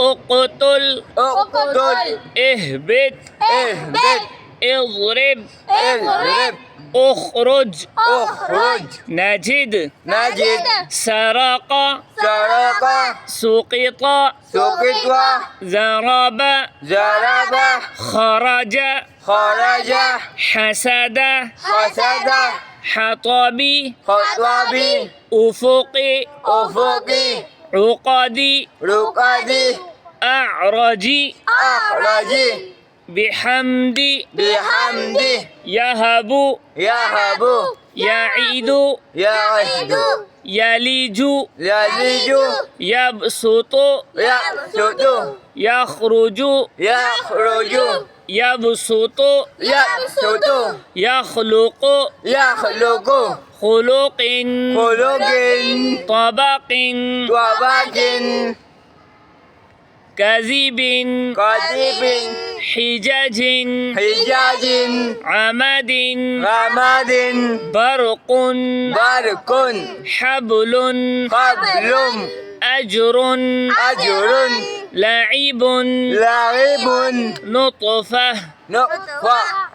اقتل اقتل اهبط اهبط اضرب اضرب اخرج اخرج نجد نجد سرق سرق سقط سقط ضرب ضرب خرج خرج حسد حسد حطب خطب أفق افق عقد رقد أعرج اخرج بحمد بحمد يهب يهب يعيد يعد يلج يلج يبسط يبسط يخرج يخرج يبسط يبسط يخلق يخلق خلق خلق طبق طبق كذب كذب حجج حجاج عمد رماد برق برق حبل قبل أجر أجر لعب لعب نطفة نطفة